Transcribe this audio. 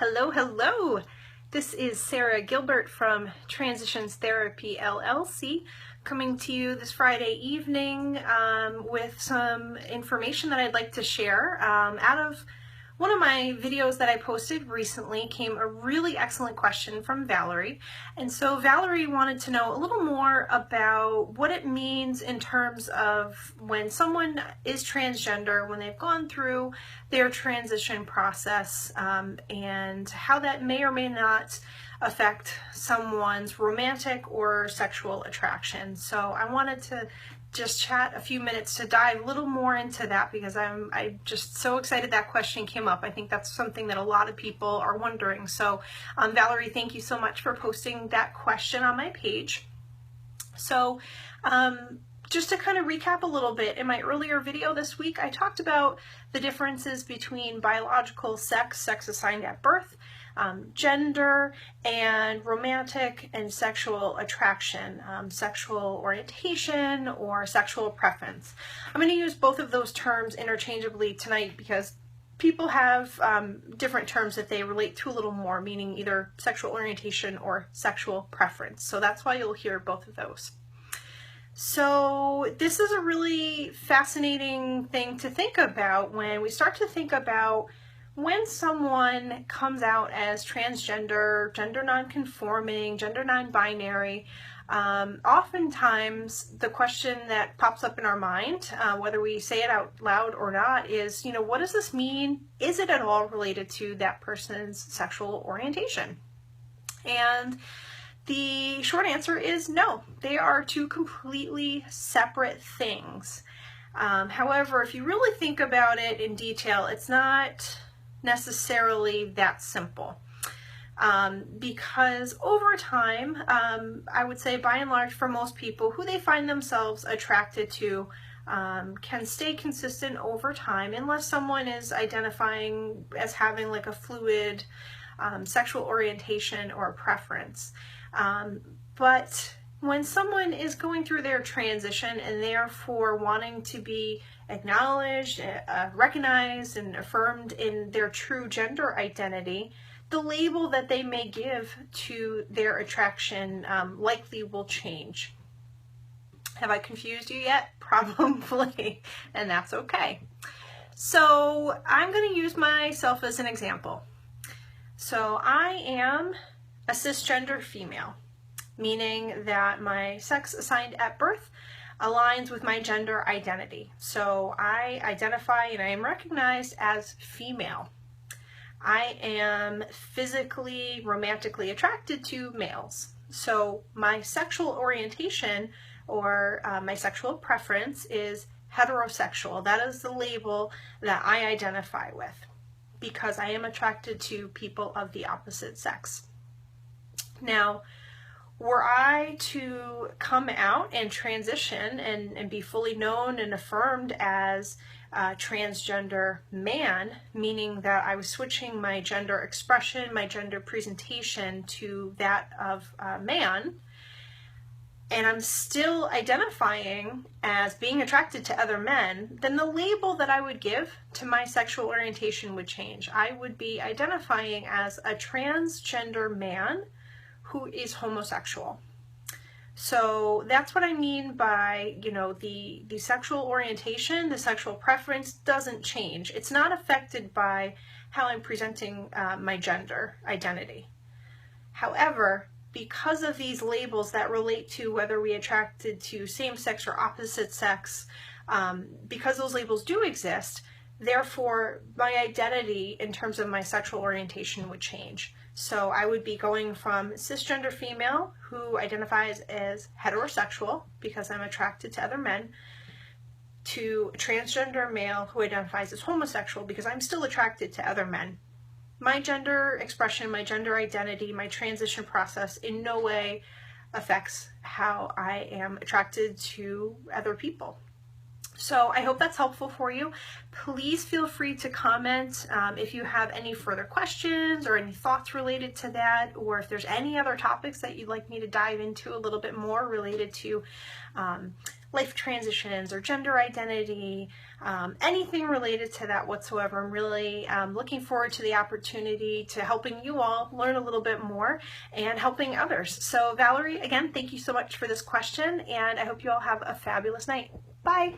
Hello, hello. This is Sarah Gilbert from Transitions Therapy LLC coming to you this Friday evening with some information that I'd like to share. Out of one of my videos that I posted recently came a really excellent question from Valerie. And so Valerie wanted to know a little more about what it means in terms of when someone is transgender, when they've gone through their transition process, and how that may or may not affect someone's romantic or sexual attraction. So I wanted to just chat a few minutes to dive a little more into that because I'm just so excited that question came up. I think that's something that a lot of people are wondering. So Valerie, thank you so much for posting that question on my page. So just to kind of recap a little bit, in my earlier video this week, I talked about the differences between biological sex assigned at birth, gender, and romantic and sexual attraction, sexual orientation, or sexual preference. I'm going to use both of those terms interchangeably tonight because people have different terms that they relate to a little more, meaning either sexual orientation or sexual preference. So that's why you'll hear both of those. So this is a really fascinating thing to think about when we start to think about when someone comes out as transgender, gender nonconforming, gender non-binary. Oftentimes the question that pops up in our mind, whether we say it out loud or not, is, what does this mean? Is it at all related to that person's sexual orientation? And the short answer is no. They are two completely separate things. However, if you really think about it in detail, it's not necessarily that simple. Because over time, I would say by and large for most people, who they find themselves attracted to can stay consistent over time unless someone is identifying as having like a fluid sexual orientation or preference. But when someone is going through their transition and therefore wanting to be acknowledged, recognized, and affirmed in their true gender identity, the label that they may give to their attraction likely will change. Have I confused you yet? Probably, and that's okay. So I'm going to use myself as an example. So I am a cisgender female, meaning that my sex assigned at birth aligns with my gender identity. So I identify and I am recognized as female. I am physically, romantically attracted to males. So my sexual orientation or my sexual preference is heterosexual. That is the label that I identify with because I am attracted to people of the opposite sex. Now, were I to come out and transition and be fully known and affirmed as a transgender man, meaning that I was switching my gender expression, my gender presentation to that of a man, and I'm still identifying as being attracted to other men, then the label that I would give to my sexual orientation would change. I would be identifying as a transgender man who is homosexual. So that's what I mean by, the sexual orientation, the sexual preference doesn't change. It's not affected by how I'm presenting my gender identity. However, because of these labels that relate to whether we attracted to same sex or opposite sex, because those labels do exist, therefore my identity in terms of my sexual orientation would change. So I would be going from cisgender female who identifies as heterosexual because I'm attracted to other men to transgender male who identifies as homosexual because I'm still attracted to other men. My gender expression, my gender identity, my transition process in no way affects how I am attracted to other people. So I hope that's helpful for you. Please feel free to comment if you have any further questions or any thoughts related to that, or if there's any other topics that you'd like me to dive into a little bit more related to life transitions or gender identity, anything related to that whatsoever. I'm really looking forward to the opportunity to helping you all learn a little bit more and helping others. So Valerie, again, thank you so much for this question, and I hope you all have a fabulous night. Bye.